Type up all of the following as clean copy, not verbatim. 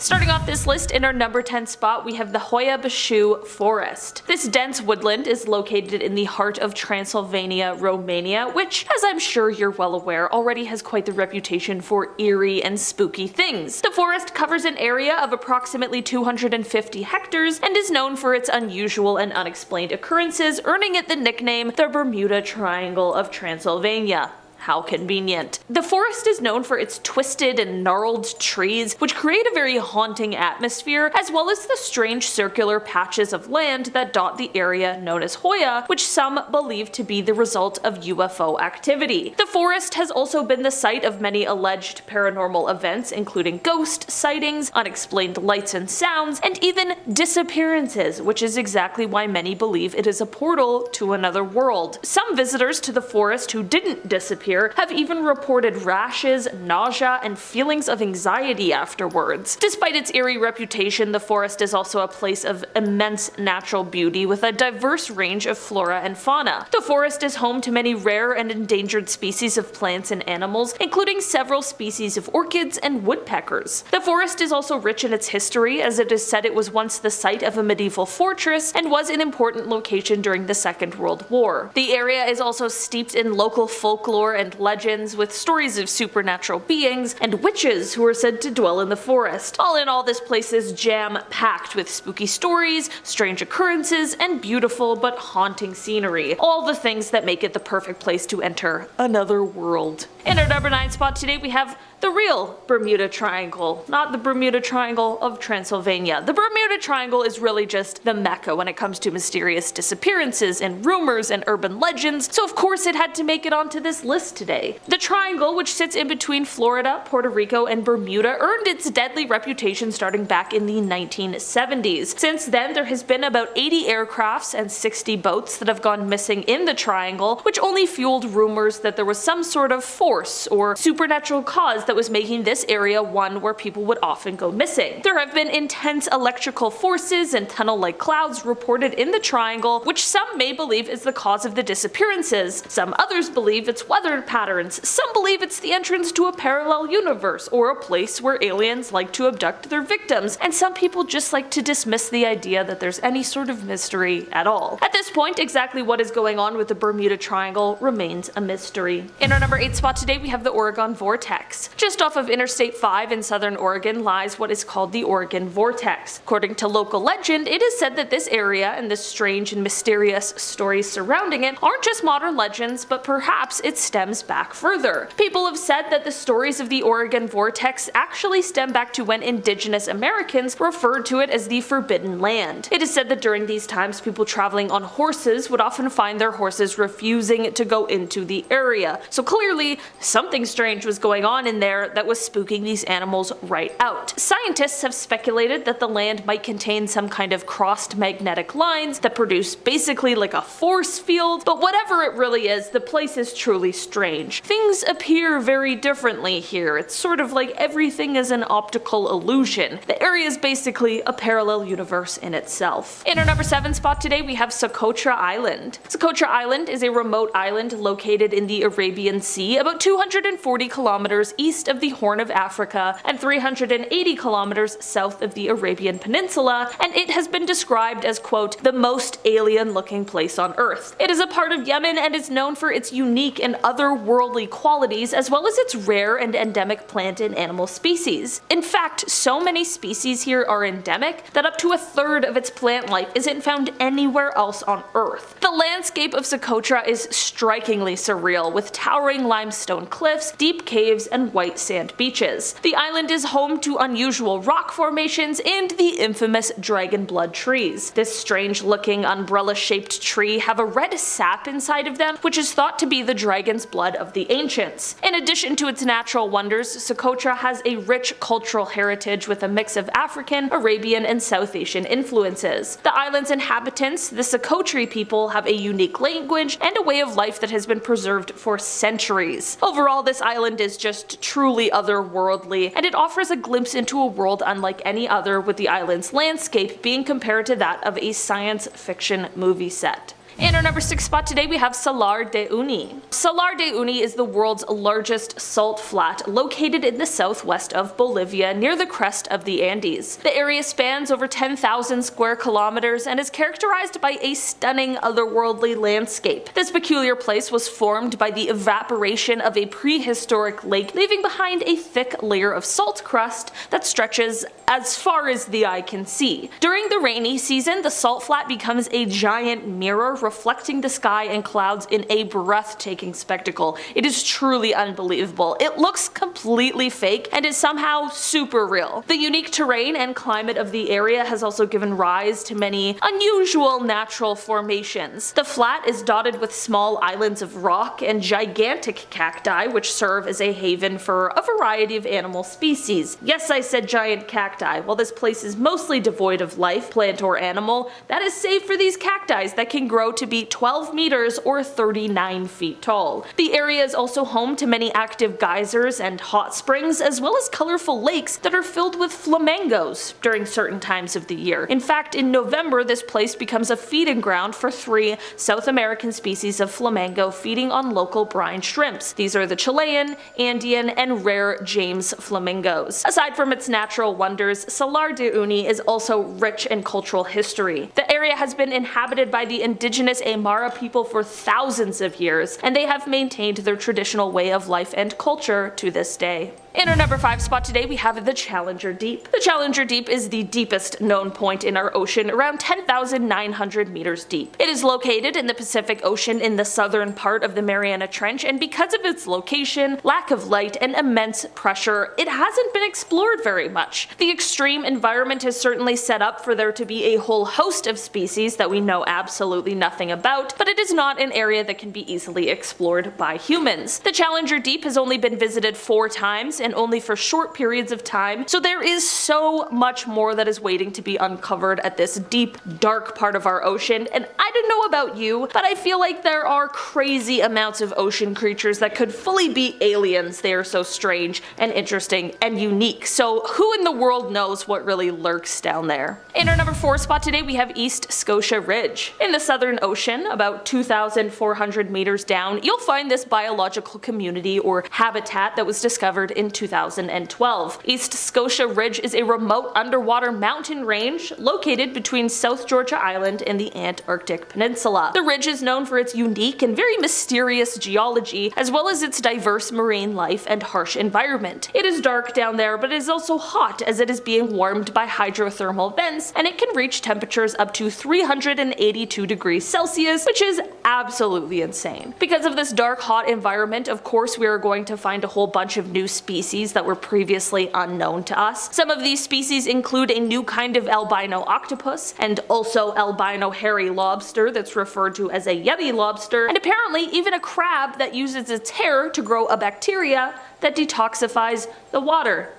Starting off this list in our number 10 spot, we have the Hoya Bashu Forest. This dense woodland is located in the heart of Transylvania, Romania, which, as I'm sure you're well aware, already has quite the reputation for eerie and spooky things. The forest covers an area of approximately 250 hectares and is known for its unusual and unexplained occurrences, earning it the nickname the Bermuda Triangle of Transylvania. How convenient. The forest is known for its twisted and gnarled trees, which create a very haunting atmosphere, as well as the strange circular patches of land that dot the area known as Hoya, which some believe to be the result of UFO activity. The forest has also been the site of many alleged paranormal events, including ghost sightings, unexplained lights and sounds, and even disappearances, which is exactly why many believe it is a portal to another world. Some visitors to the forest who didn't disappear have even reported rashes, nausea, and feelings of anxiety afterwards. Despite its eerie reputation, the forest is also a place of immense natural beauty with a diverse range of flora and fauna. The forest is home to many rare and endangered species of plants and animals, including several species of orchids and woodpeckers. The forest is also rich in its history, as it is said it was once the site of a medieval fortress and was an important location during the Second World War. The area is also steeped in local folklore and legends, with stories of supernatural beings and witches who are said to dwell in the forest. All in all, this place is jam-packed with spooky stories, strange occurrences, and beautiful but haunting scenery. All the things that make it the perfect place to enter another world. In our number 9 spot today, we have the real Bermuda Triangle, not the Bermuda Triangle of Transylvania. The Bermuda Triangle is really just the mecca when it comes to mysterious disappearances and rumors and urban legends, so of course it had to make it onto this list today. The triangle, which sits in between Florida, Puerto Rico, and Bermuda, earned its deadly reputation starting back in the 1970s. Since then, there has been about 80 aircrafts and 60 boats that have gone missing in the triangle, which only fueled rumors that there was some sort of force or supernatural cause that was making this area one where people would often go missing. There have been intense electrical forces and tunnel-like clouds reported in the triangle, which some may believe is the cause of the disappearances. Some others believe it's weather patterns. Some believe it's the entrance to a parallel universe or a place where aliens like to abduct their victims, and some people just like to dismiss the idea that there's any sort of mystery at all. At this point, exactly what is going on with the Bermuda Triangle remains a mystery. In our number 8 spot today, we have the Oregon Vortex. Just off of Interstate 5 in southern Oregon lies what is called the Oregon Vortex. According to local legend, it is said that this area and the strange and mysterious stories surrounding it aren't just modern legends, but perhaps it stems back further. People have said that the stories of the Oregon Vortex actually stem back to when indigenous Americans referred to it as the Forbidden Land. It is said that during these times, people traveling on horses would often find their horses refusing to go into the area. So clearly, something strange was going on in there that was spooking these animals right out. Scientists have speculated that the land might contain some kind of crossed magnetic lines that produce basically like a force field, but whatever it really is, the place is truly strange. Things appear very differently here. It's sort of like everything is an optical illusion. The area is basically a parallel universe in itself. In our number 7 spot today, we have Socotra Island. Socotra Island is a remote island located in the Arabian Sea, about 240 kilometers east of the Horn of Africa and 380 kilometers south of the Arabian Peninsula, and it has been described as, quote, the most alien-looking place on Earth. It is a part of Yemen and is known for its unique and otherworldly qualities, as well as its rare and endemic plant and animal species. In fact, so many species here are endemic that up to a third of its plant life isn't found anywhere else on Earth. The landscape of Socotra is strikingly surreal, with towering limestone cliffs, deep caves, and white sand beaches. The island is home to unusual rock formations and the infamous dragon blood trees. This strange-looking umbrella-shaped tree have a red sap inside of them, which is thought to be the dragon's blood of the ancients. In addition to its natural wonders, Socotra has a rich cultural heritage with a mix of African, Arabian, and South Asian influences. The island's inhabitants, the Socotri people, have a unique language and a way of life that has been preserved for centuries. Overall, this island is just truly otherworldly, and it offers a glimpse into a world unlike any other, with the island's landscape being compared to that of a science fiction movie set. In our number 6 spot today we have Salar de Uyuni. Salar de Uyuni is the world's largest salt flat located in the southwest of Bolivia near the crest of the Andes. The area spans over 10,000 square kilometers and is characterized by a stunning otherworldly landscape. This peculiar place was formed by the evaporation of a prehistoric lake, leaving behind a thick layer of salt crust that stretches as far as the eye can see. During the rainy season, the salt flat becomes a giant mirror reflecting the sky and clouds in a breathtaking spectacle. It is truly unbelievable. It looks completely fake and is somehow super real. The unique terrain and climate of the area has also given rise to many unusual natural formations. The flat is dotted with small islands of rock and gigantic cacti, which serve as a haven for a variety of animal species. Yes, I said giant cacti. While this place is mostly devoid of life, plant or animal, that is safe for these cacti that can grow to be 12 meters or 39 feet tall. The area is also home to many active geysers and hot springs, as well as colorful lakes that are filled with flamingos during certain times of the year. In fact, in November, this place becomes a feeding ground for 3 South American species of flamingo feeding on local brine shrimps. These are the Chilean, Andean, and rare James flamingos. Aside from its natural wonders, Salar de Uyuni is also rich in cultural history. The area has been inhabited by the indigenous Aymara people for thousands of years, and they have maintained their traditional way of life and culture to this day. In our number 5 spot today we have the Challenger Deep. The Challenger Deep is the deepest known point in our ocean, around 10,900 meters deep. It is located in the Pacific Ocean in the southern part of the Mariana Trench, and because of its location, lack of light, and immense pressure, it hasn't been explored very much. The extreme environment is certainly set up for there to be a whole host of species that we know absolutely nothing about, but it is not an area that can be easily explored by humans. The Challenger Deep has only been visited 4 times, and only for short periods of time, so there is so much more that is waiting to be uncovered at this deep, dark part of our ocean. And I don't know about you, but I feel like there are crazy amounts of ocean creatures that could fully be aliens. They are so strange and interesting and unique, so who in the world knows what really lurks down there? In our number 4 spot today we have East Scotia Ridge. In the Southern Ocean, about 2,400 meters down, you'll find this biological community or habitat that was discovered in 2012. East Scotia Ridge is a remote underwater mountain range located between South Georgia Island and the Antarctic Peninsula. The ridge is known for its unique and very mysterious geology, as well as its diverse marine life and harsh environment. It is dark down there, but it is also hot as it is being warmed by hydrothermal vents, and it can reach temperatures up to 382 degrees Celsius, which is absolutely insane. Because of this dark, hot environment, of course we are going to find a whole bunch of new species that were previously unknown to us. Some of these species include a new kind of albino octopus, and also albino hairy lobster that's referred to as a yeti lobster, and apparently even a crab that uses its hair to grow a bacteria that detoxifies the water.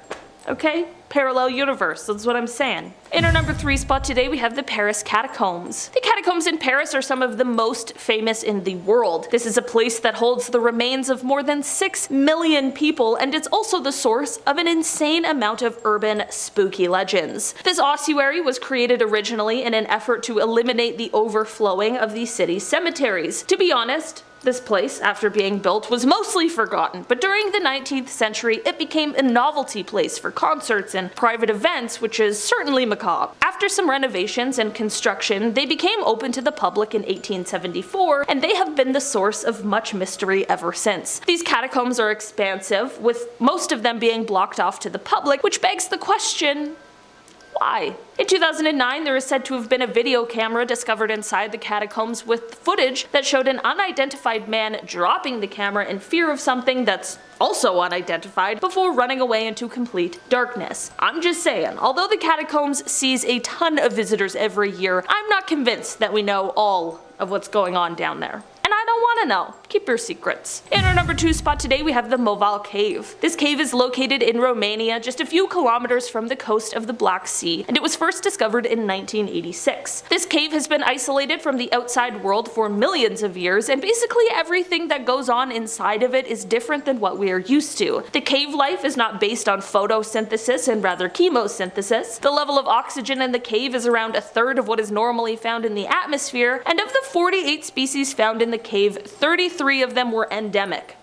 Okay? Parallel universe, that's what I'm saying. In our number 3 spot today we have the Paris Catacombs. The catacombs in Paris are some of the most famous in the world. This is a place that holds the remains of more than 6 million people, and it's also the source of an insane amount of urban spooky legends. This ossuary was created originally in an effort to eliminate the overflowing of the city's cemeteries. To be honest, this place, after being built, was mostly forgotten, but during the 19th century it became a novelty place for concerts and private events, which is certainly macabre. After some renovations and construction, they became open to the public in 1874, and they have been the source of much mystery ever since. These catacombs are expansive, with most of them being blocked off to the public, which begs the question, why? In 2009, there is said to have been a video camera discovered inside the catacombs with footage that showed an unidentified man dropping the camera in fear of something that's also unidentified before running away into complete darkness. I'm just saying, although the catacombs sees a ton of visitors every year, I'm not convinced that we know all of what's going on down there. And I don't want to know. keep your secrets. In our number 2 spot today, we have the Moval Cave. This cave is located in Romania, just a few kilometers from the coast of the Black Sea, and it was first discovered in 1986. This cave has been isolated from the outside world for millions of years, and basically everything that goes on inside of it is different than what we are used to. The cave life is not based on photosynthesis and rather chemosynthesis. The level of oxygen in the cave is around a third of what is normally found in the atmosphere, and of the 48 species found in the cave, 33 of them were endemic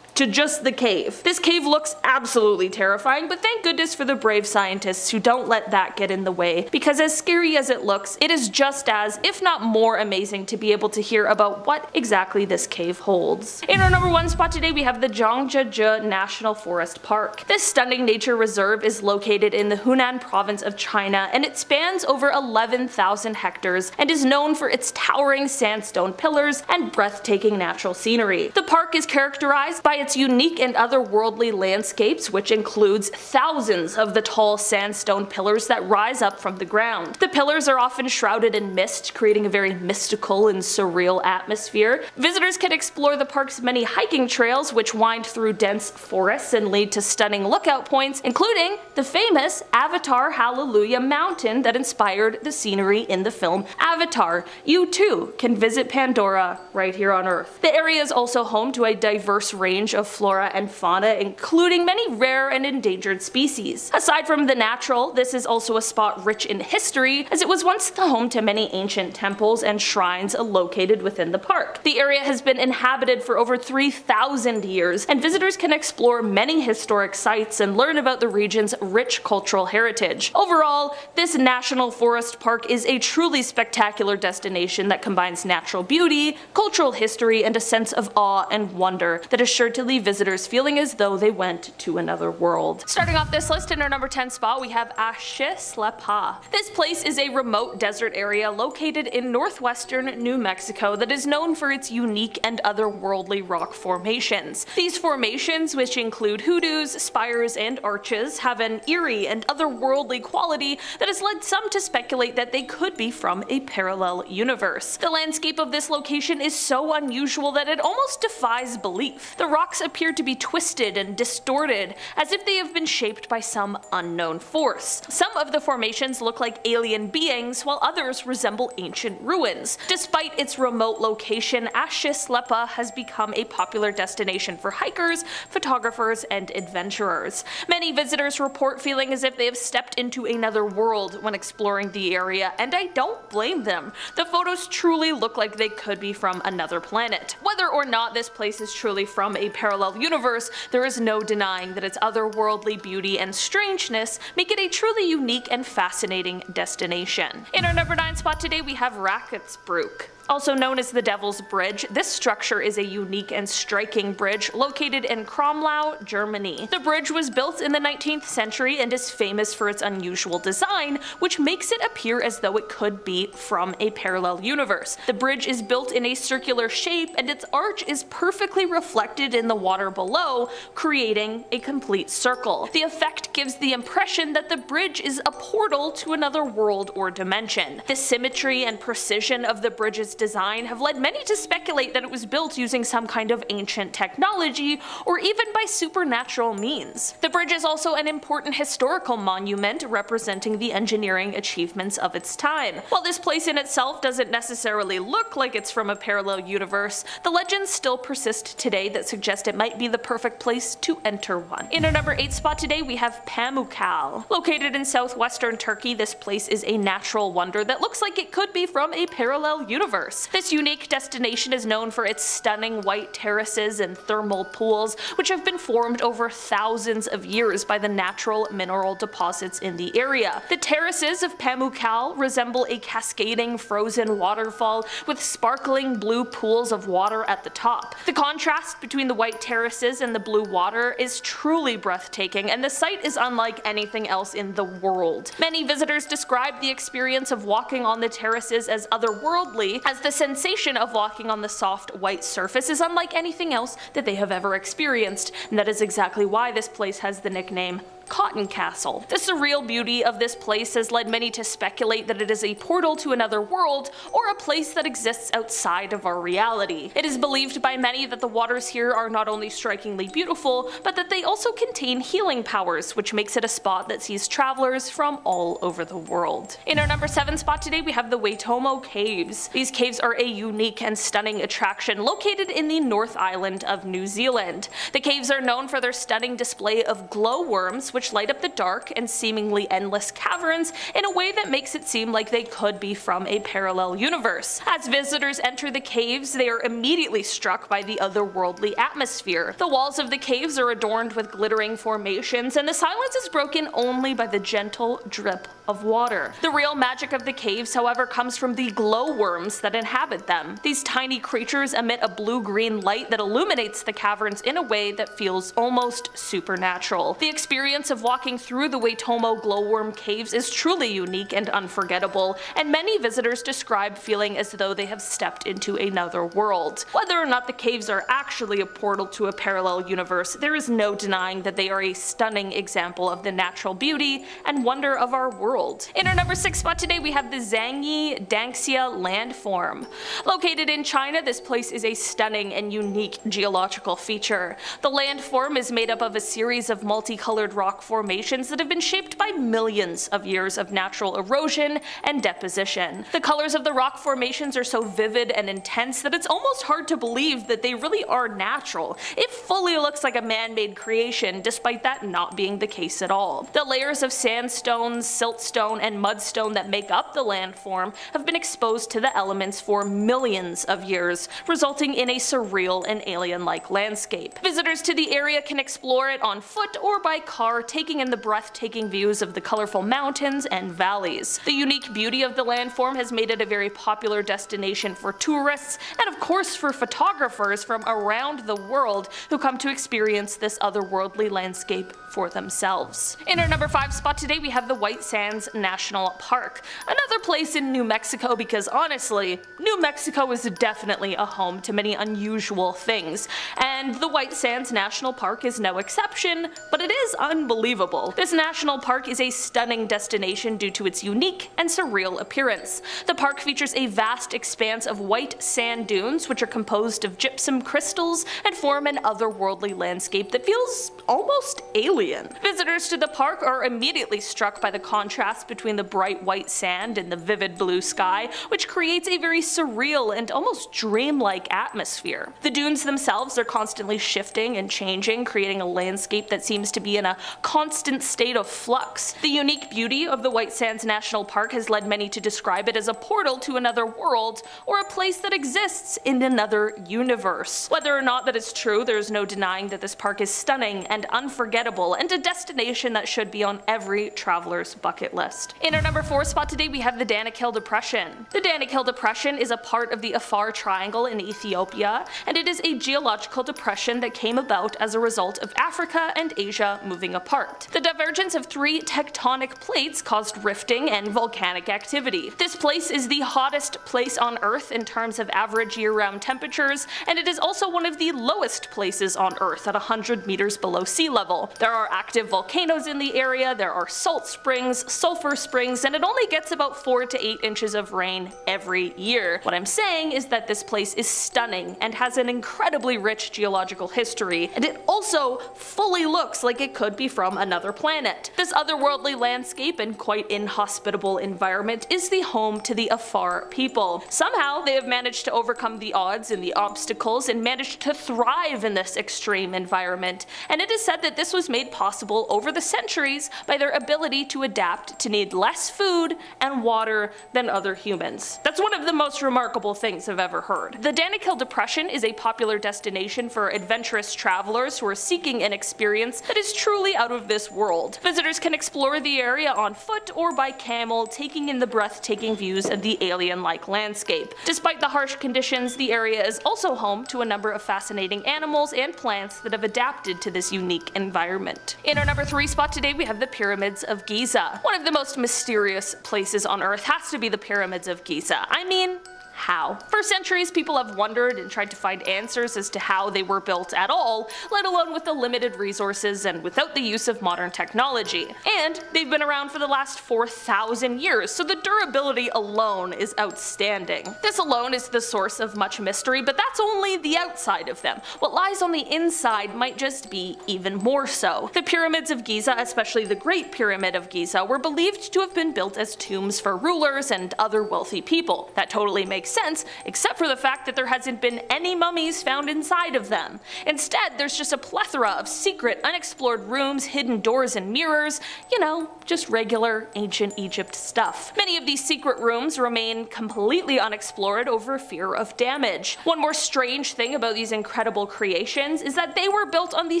to just the cave. This cave looks absolutely terrifying, but thank goodness for the brave scientists who don't let that get in the way, because as scary as it looks, it is just as, if not more amazing to be able to hear about what exactly this cave holds. In our number 1 spot today, we have the Zhangjiajie National Forest Park. This stunning nature reserve is located in the Hunan province of China, and it spans over 11,000 hectares and is known for its towering sandstone pillars and breathtaking natural scenery. The park is characterized by its unique and otherworldly landscapes, which includes thousands of the tall sandstone pillars that rise up from the ground. The pillars are often shrouded in mist, creating a very mystical and surreal atmosphere. Visitors can explore the park's many hiking trails, which wind through dense forests and lead to stunning lookout points, including the famous Avatar Hallelujah Mountain that inspired the scenery in the film Avatar. You too can visit Pandora right here on Earth. The area is also home to a diverse range of flora and fauna, including many rare and endangered species. Aside from the natural, this is also a spot rich in history, as it was once the home to many ancient temples and shrines located within the park. The area has been inhabited for over 3,000 years, and visitors can explore many historic sites and learn about the region's rich cultural heritage. Overall, this national forest park is a truly spectacular destination that combines natural beauty, cultural history, and a sense of awe and wonder that is sure to leave visitors feeling as though they went to another world. Starting off this list in our number 10 spot, we have Axislepa. This place is a remote desert area located in northwestern New Mexico that is known for its unique and otherworldly rock formations. These formations, which include hoodoos, spires, and arches, have an eerie and otherworldly quality that has led some to speculate that they could be from a parallel universe. The landscape of this location is so unusual that it almost defies belief. The rocks appear to be twisted and distorted, as if they have been shaped by some unknown force. Some of the formations look like alien beings, while others resemble ancient ruins. Despite its remote location, Axislepa has become a popular destination for hikers, photographers, and adventurers. Many visitors report feeling as if they have stepped into another world when exploring the area, and I don't blame them. The photos truly look like they could be from another planet. Whether or not this place is truly from a parallel universe, there is no denying that its otherworldly beauty and strangeness make it a truly unique and fascinating destination. In our number 9 spot today, we have Raketsbrück. Also known as the Devil's Bridge, this structure is a unique and striking bridge located in Kromlau, Germany. The bridge was built in the 19th century and is famous for its unusual design, which makes it appear as though it could be from a parallel universe. The bridge is built in a circular shape, and its arch is perfectly reflected in the water below, creating a complete circle. The effect gives the impression that the bridge is a portal to another world or dimension. The symmetry and precision of the bridge's design have led many to speculate that it was built using some kind of ancient technology or even by supernatural means. The bridge is also an important historical monument representing the engineering achievements of its time. While this place in itself doesn't necessarily look like it's from a parallel universe, the legends still persist today that suggest it might be the perfect place to enter one. In our number 8 spot today, we have Pamukkale. Located in southwestern Turkey, this place is a natural wonder that looks like it could be from a parallel universe. This unique destination is known for its stunning white terraces and thermal pools, which have been formed over thousands of years by the natural mineral deposits in the area. The terraces of Pamukkale resemble a cascading frozen waterfall with sparkling blue pools of water at the top. The contrast between the white terraces and the blue water is truly breathtaking, and the site is unlike anything else in the world. Many visitors describe the experience of walking on the terraces as otherworldly, as the sensation of walking on the soft white surface is unlike anything else that they have ever experienced, and that is exactly why this place has the nickname Cotton Castle. The surreal beauty of this place has led many to speculate that it is a portal to another world or a place that exists outside of our reality. It is believed by many that the waters here are not only strikingly beautiful, but that they also contain healing powers, which makes it a spot that sees travelers from all over the world. In our number 7 spot today, we have the Waitomo Caves. These caves are a unique and stunning attraction located in the North Island of New Zealand. The caves are known for their stunning display of glowworms, which light up the dark and seemingly endless caverns in a way that makes it seem like they could be from a parallel universe. As visitors enter the caves, they are immediately struck by the otherworldly atmosphere. The walls of the caves are adorned with glittering formations, and the silence is broken only by the gentle drip of water. The real magic of the caves, however, comes from the glowworms that inhabit them. These tiny creatures emit a blue-green light that illuminates the caverns in a way that feels almost supernatural. The experience of walking through the Waitomo glowworm caves is truly unique and unforgettable, and many visitors describe feeling as though they have stepped into another world. Whether or not the caves are actually a portal to a parallel universe, there is no denying that they are a stunning example of the natural beauty and wonder of our world. In our number 6 spot today, we have the Zhangyi Danxia landform. Located in China, this place is a stunning and unique geological feature. The landform is made up of a series of multicolored rock formations that have been shaped by millions of years of natural erosion and deposition. The colors of the rock formations are so vivid and intense that it's almost hard to believe that they really are natural. It fully looks like a man-made creation, despite that not being the case at all. The layers of sandstone, siltstone, and mudstone that make up the landform have been exposed to the elements for millions of years, resulting in a surreal and alien-like landscape. Visitors to the area can explore it on foot or by car, taking in the breathtaking views of the colorful mountains and valleys. The unique beauty of the landform has made it a very popular destination for tourists, and of course for photographers from around the world who come to experience this otherworldly landscape for themselves. In our number 5 spot today, we have the White Sands National Park, another place in New Mexico, because honestly, New Mexico is definitely a home to many unusual things, and the White Sands National Park is no exception, but it is unbelievable. This national park is a stunning destination due to its unique and surreal appearance. The park features a vast expanse of white sand dunes, which are composed of gypsum crystals and form an otherworldly landscape that feels almost alien. Visitors to the park are immediately struck by the contrast between the bright white sand and the vivid blue sky, which creates a very surreal and almost dreamlike atmosphere. The dunes themselves are constantly shifting and changing, creating a landscape that seems to be in a constant state of flux. The unique beauty of the White Sands National Park has led many to describe it as a portal to another world, or a place that exists in another universe. Whether or not that is true, there is no denying that this park is stunning and unforgettable, and a destination that should be on every traveler's bucket list. In our number 4 spot today, we have the Danakil Depression. The Danakil Depression is a part of the Afar Triangle in Ethiopia, and it is a geological depression that came about as a result of Africa and Asia moving apart. The divergence of 3 tectonic plates caused rifting and volcanic activity. This place is the hottest place on Earth in terms of average year-round temperatures, and it is also one of the lowest places on Earth at 100 meters below sea level. There are active volcanoes in the area, there are salt springs, sulfur springs, and it only gets about 4 to 8 inches of rain every year. What I'm saying is that this place is stunning and has an incredibly rich geological history, and it also fully looks like it could be from another planet. This otherworldly landscape and quite inhospitable environment is the home to the Afar people. Somehow they have managed to overcome the odds and the obstacles and managed to thrive in this extreme environment, and it is said that this was made possible over the centuries by their ability to adapt to need less food and water than other humans. That's one of the most remarkable things I've ever heard. The Danakil Depression is a popular destination for adventurous travelers who are seeking an experience that is truly out of this world. Visitors can explore the area on foot or by camel, taking in the breathtaking views of the alien-like landscape. Despite the harsh conditions, the area is also home to a number of fascinating animals and plants that have adapted to this unique environment. In our number 3 spot today, we have the Pyramids of Giza. One of the most mysterious places on Earth has to be the Pyramids of Giza. I mean, how. For centuries, people have wondered and tried to find answers as to how they were built at all, let alone with the limited resources and without the use of modern technology. And they've been around for the last 4,000 years, so the durability alone is outstanding. This alone is the source of much mystery, but that's only the outside of them. What lies on the inside might just be even more so. The pyramids of Giza, especially the Great Pyramid of Giza, were believed to have been built as tombs for rulers and other wealthy people. That totally makes sense, except for the fact that there hasn't been any mummies found inside of them. Instead, there's just a plethora of secret, unexplored rooms, hidden doors and mirrors, you know, just regular ancient Egypt stuff. Many of these secret rooms remain completely unexplored over fear of damage. One more strange thing about these incredible creations is that they were built on the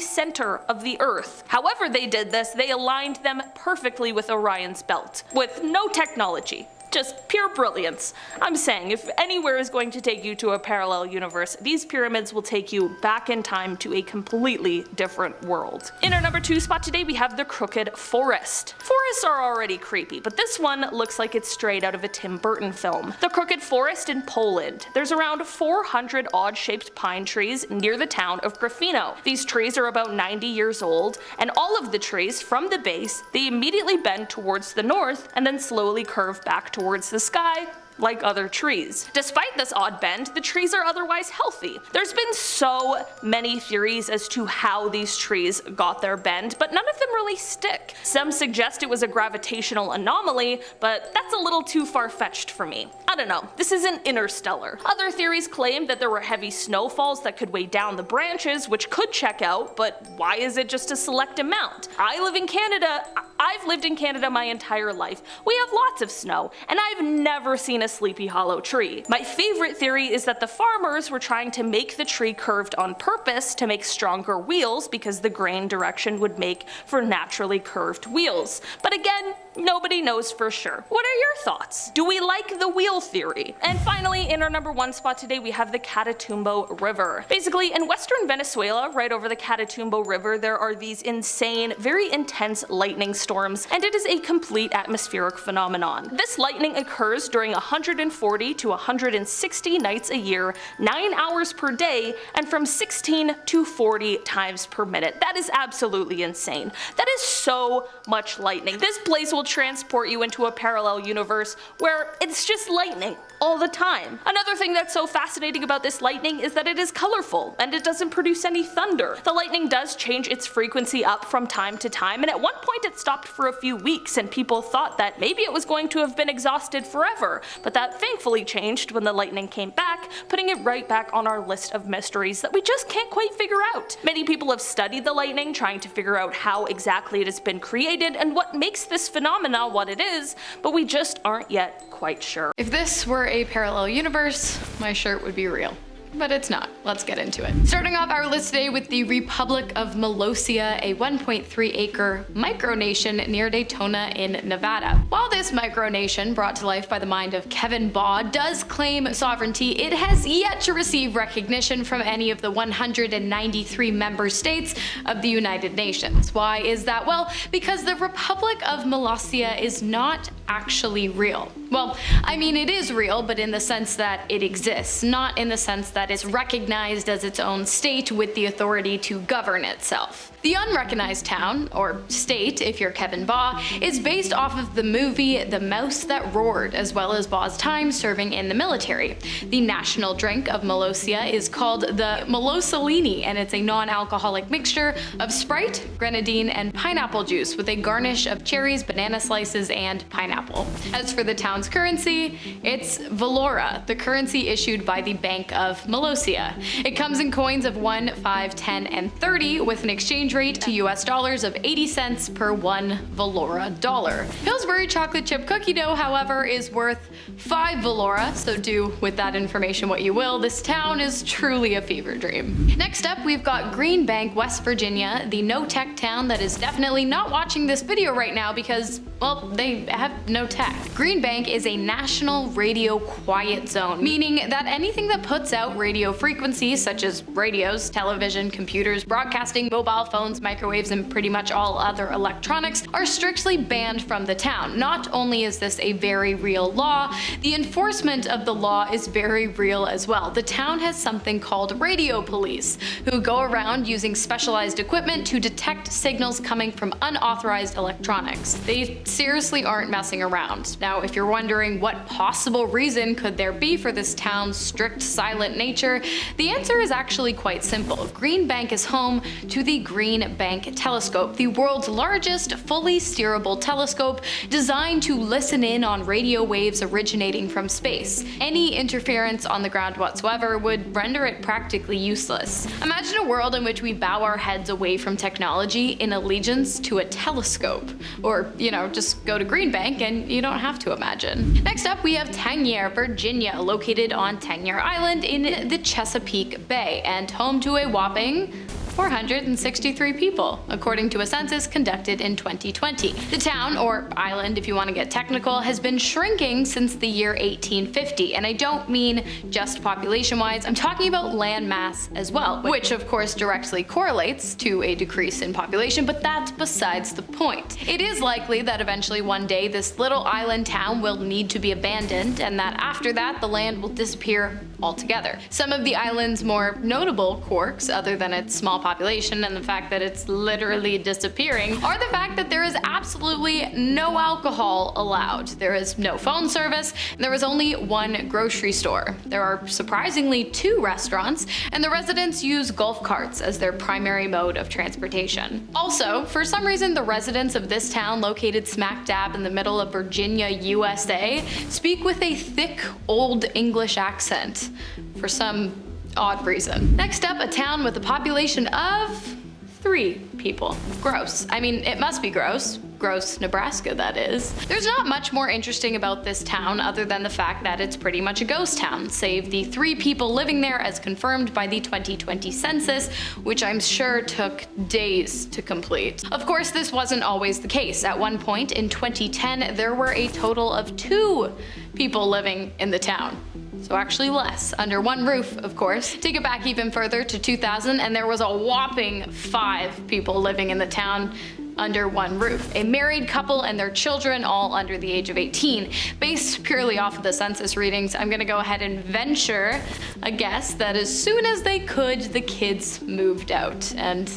center of the earth. However they did this, they aligned them perfectly with Orion's belt, with no technology. Just pure brilliance. I'm saying, if anywhere is going to take you to a parallel universe, these pyramids will take you back in time to a completely different world. In our number 2 spot today, we have the Crooked Forest. Forests are already creepy, but this one looks like it's straight out of a Tim Burton film. The Crooked Forest in Poland. There's around 400 odd-shaped pine trees near the town of Grafino. These trees are about 90 years old, and all of the trees, from the base, they immediately bend towards the north and then slowly curve back towards the sky, like other trees. Despite this odd bend, the trees are otherwise healthy. There's been so many theories as to how these trees got their bend, but none of them really stick. Some suggest it was a gravitational anomaly, but that's a little too far-fetched for me. I don't know, this isn't Interstellar. Other theories claim that there were heavy snowfalls that could weigh down the branches, which could check out, but why is it just a select amount? I've lived in Canada my entire life. We have lots of snow, and I've never seen a Sleepy Hollow tree. My favorite theory is that the farmers were trying to make the tree curved on purpose to make stronger wheels because the grain direction would make for naturally curved wheels. But again, nobody knows for sure. What are your thoughts? Do we like the wheel theory? And finally, in our number 1 spot today, we have the Catatumbo River. Basically, in western Venezuela, right over the Catatumbo River, there are these insane, very intense lightning storms, and it is a complete atmospheric phenomenon. This lightning occurs during 140 to 160 nights a year, 9 hours per day, and from 16 to 40 times per minute. That is absolutely insane. That is so much lightning. This place will transport you into a parallel universe where it's just lightning all the time. Another thing that's so fascinating about this lightning is that it is colorful and it doesn't produce any thunder. The lightning does change its frequency up from time to time, and at one point it stopped for a few weeks and people thought that maybe it was going to have been exhausted forever, but that thankfully changed when the lightning came back, putting it right back on our list of mysteries that we just can't quite figure out. Many people have studied the lightning, trying to figure out how exactly it has been created and what makes this phenomena what it is, but we just aren't yet quite sure. If this were a parallel universe, my shirt would be real. But it's not. Let's get into it. Starting off our list today with the Republic of Molossia, a 1.3 acre micronation near Daytona in Nevada. While this micronation, brought to life by the mind of Kevin Baugh, does claim sovereignty, it has yet to receive recognition from any of the 193 member states of the United Nations. Why is that? Well, because the Republic of Molossia is not actually real. Well, I mean, it is real, but in the sense that it exists, not in the sense that it's recognized as its own state with the authority to govern itself. The unrecognized town, or state if you're Kevin Baugh, is based off of the movie The Mouse That Roared, as well as Baugh's time serving in the military. The national drink of Molossia is called the Molossalini, and it's a non-alcoholic mixture of Sprite, grenadine, and pineapple juice with a garnish of cherries, banana slices, and pineapple. As for the town's currency, it's Valora, the currency issued by the Bank of Molossia. It comes in coins of 1, 5, 10, and 30 with an exchange rate to US dollars of 80 cents per 1 Valora dollar. Pillsbury chocolate chip cookie dough, however, is worth 5 Valora, so do with that information what you will. This town is truly a fever dream. Next up, we've got Green Bank, West Virginia, the no-tech town that is definitely not watching this video right now because, well, they have no tech. Green Bank is a national radio quiet zone, meaning that anything that puts out radio frequencies such as radios, television, computers, broadcasting, mobile phones, microwaves, and pretty much all other electronics are strictly banned from the town. Not only is this a very real law, the enforcement of the law is very real as well. The town has something called radio police, who go around using specialized equipment to detect signals coming from unauthorized electronics. They seriously aren't messing around. Now, if you're wondering what possible reason could there be for this town's strict silent nature, the answer is actually quite simple. Green Bank is home to the Green Bank Telescope, the world's largest fully steerable telescope designed to listen in on radio waves originating from space. Any interference on the ground whatsoever would render it practically useless. Imagine a world in which we bow our heads away from technology in allegiance to a telescope. Or, just go to Green Bank and you don't have to imagine. Next up, we have Tangier, Virginia, located on Tangier Island in the Chesapeake Bay and home to a whopping 463 people, according to a census conducted in 2020. The town, or island if you want to get technical, has been shrinking since the year 1850, and I don't mean just population-wise, I'm talking about land mass as well, which of course directly correlates to a decrease in population, but that's besides the point. It is likely that eventually one day this little island town will need to be abandoned, and that after that the land will disappear altogether. Some of the island's more notable quirks, other than its small population and the fact that it's literally disappearing, are the fact that there is absolutely no alcohol allowed. There is no phone service, and there is only one grocery store. There are surprisingly 2 restaurants, and the residents use golf carts as their primary mode of transportation. Also, for some reason, the residents of this town, located smack dab in the middle of Virginia, USA, speak with a thick Old English accent for some odd reason. Next up, a town with a population of 3 people. Gross. I mean, it must be gross. Gross, Nebraska, that is. There's not much more interesting about this town other than the fact that it's pretty much a ghost town, save the 3 people living there as confirmed by the 2020 census, which I'm sure took days to complete. Of course, this wasn't always the case. At one point in 2010, there were a total of 2 people living in the town. So actually less, under one roof, of course. Take it back even further to 2000, and there was a whopping 5 people living in the town under one roof. A married couple and their children, all under the age of 18. Based purely off of the census readings, I'm gonna go ahead and venture a guess that as soon as they could, the kids moved out and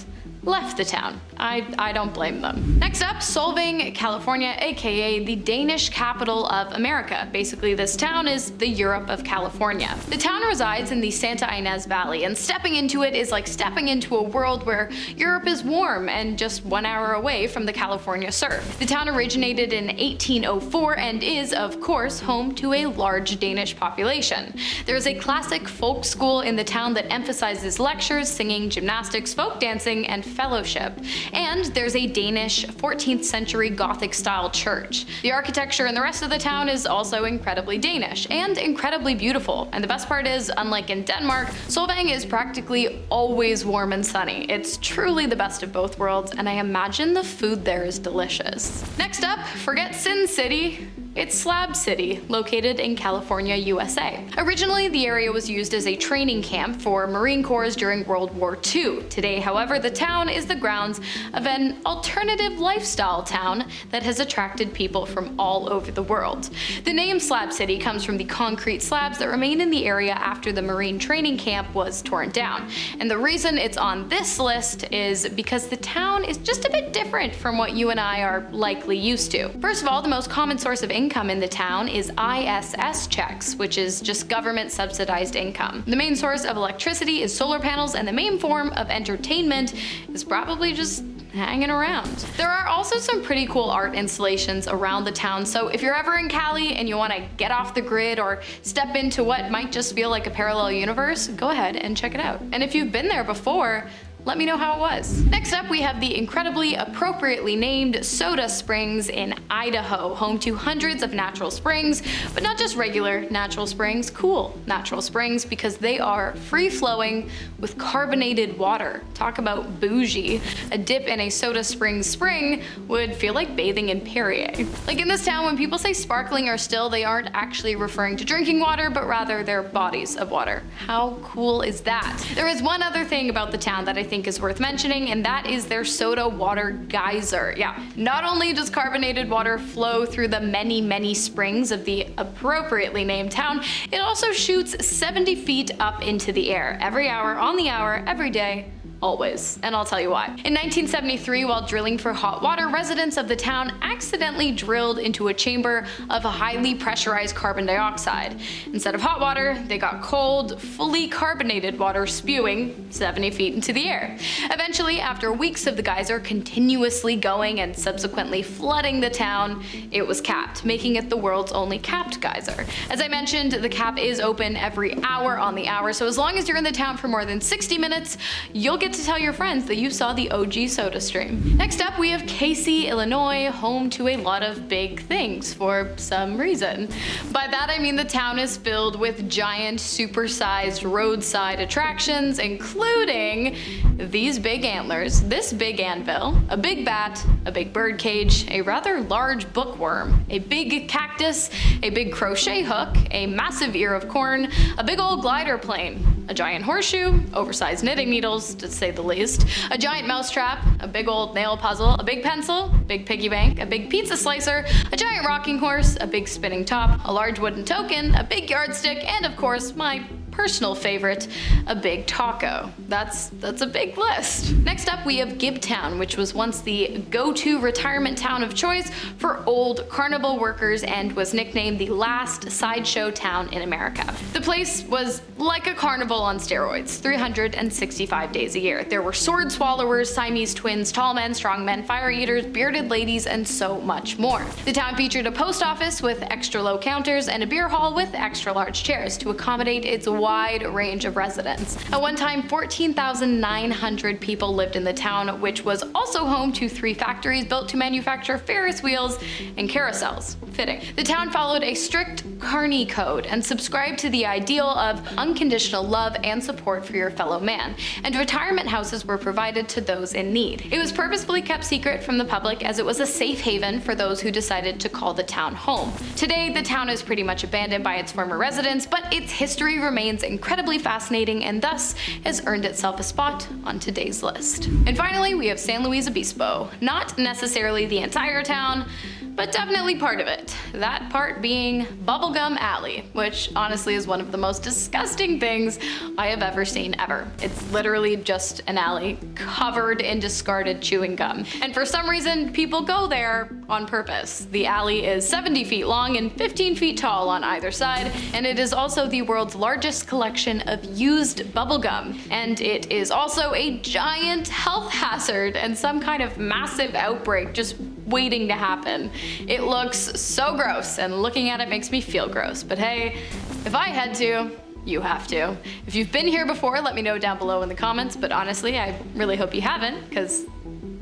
left the town. I don't blame them. Next up, Solvang, California, aka the Danish capital of America. Basically, this town is the Europe of California. The town resides in the Santa Ynez Valley, and stepping into it is like stepping into a world where Europe is warm and just 1 hour away from the California surf. The town originated in 1804 and is, of course, home to a large Danish population. There's a classic folk school in the town that emphasizes lectures, singing, gymnastics, folk dancing, and fellowship. And there's a Danish 14th century Gothic style church. The architecture in the rest of the town is also incredibly Danish and incredibly beautiful. And the best part is, unlike in Denmark, Solvang is practically always warm and sunny. It's truly the best of both worlds, and I imagine the food there is delicious. Next up, forget Sin City. It's Slab City, located in California, USA. Originally, the area was used as a training camp for Marine Corps during World War II. Today, however, the town is the grounds of an alternative lifestyle town that has attracted people from all over the world. The name Slab City comes from the concrete slabs that remain in the area after the Marine training camp was torn down. And the reason it's on this list is because the town is just a bit different from what you and I are likely used to. First of all, the most common source of income in the town is ISS checks, which is just government subsidized income. The main source of electricity is solar panels, and the main form of entertainment is probably just hanging around. There are also some pretty cool art installations around the town, so if you're ever in Cali and you want to get off the grid or step into what might just feel like a parallel universe, go ahead and check it out. And if you've been there before, let me know how it was. Next up, we have the incredibly appropriately named Soda Springs in Idaho, home to hundreds of natural springs, but not just regular natural springs, cool natural springs, because they are free-flowing with carbonated water. Talk about bougie. A dip in a Soda Springs spring would feel like bathing in Perrier. Like in this town, when people say sparkling or still, they aren't actually referring to drinking water, but rather their bodies of water. How cool is that? There is one other thing about the town that I think is worth mentioning, and that is their soda water geyser. Yeah, not only does carbonated water flow through the many springs of the appropriately named town, it also shoots 70 feet up into the air every hour, on the hour, every day. Always, and I'll tell you why. In 1973, while drilling for hot water, residents of the town accidentally drilled into a chamber of highly pressurized carbon dioxide. Instead of hot water, they got cold, fully carbonated water spewing 70 feet into the air. Eventually, after weeks of the geyser continuously going and subsequently flooding the town, it was capped, making it the world's only capped geyser. As I mentioned, the cap is open every hour on the hour, so as long as you're in the town for more than 60 minutes, you'll get to tell your friends that you saw the OG soda stream. Next up, we have Casey, Illinois, home to a lot of big things for some reason. By that I mean the town is filled with giant, supersized roadside attractions, including these big antlers, this big anvil, a big bat, a big bird cage, a rather large bookworm, a big cactus, a big crochet hook, a massive ear of corn, a big old glider plane, a giant horseshoe, oversized knitting needles, to say the least, a giant mousetrap, a big old nail puzzle, a big pencil, big piggy bank, a big pizza slicer, a giant rocking horse, a big spinning top, a large wooden token, a big yardstick, and of course my personal favorite, a big taco. That's a big list. Next up, we have Gibtown, which was once the go-to retirement town of choice for old carnival workers and was nicknamed the last sideshow town in America. The place was like a carnival on steroids, 365 days a year. There were sword swallowers, Siamese twins, tall men, strong men, fire eaters, bearded ladies, and so much more. The town featured a post office with extra low counters and a beer hall with extra large chairs to accommodate its wide range of residents. At one time, 14,900 people lived in the town, which was also home to 3 factories built to manufacture Ferris wheels and carousels. Fitting. The town followed a strict Carney code and subscribed to the ideal of unconditional love and support for your fellow man, and retirement houses were provided to those in need. It was purposefully kept secret from the public as it was a safe haven for those who decided to call the town home. Today, the town is pretty much abandoned by its former residents, but its history remains incredibly fascinating and thus has earned itself a spot on today's list. And finally, we have San Luis Obispo. Not necessarily the entire town, but definitely part of it. That part being Bubblegum Alley, which honestly is one of the most disgusting things I have ever seen ever. It's literally just an alley covered in discarded chewing gum. And for some reason, people go there on purpose. The alley is 70 feet long and 15 feet tall on either side, and it is also the world's largest collection of used bubblegum. And it is also a giant health hazard and some kind of massive outbreak just waiting to happen. It looks so gross, and looking at it makes me feel gross. But hey, if I had to, you have to. If you've been here before, let me know down below in the comments, but honestly, I really hope you haven't, because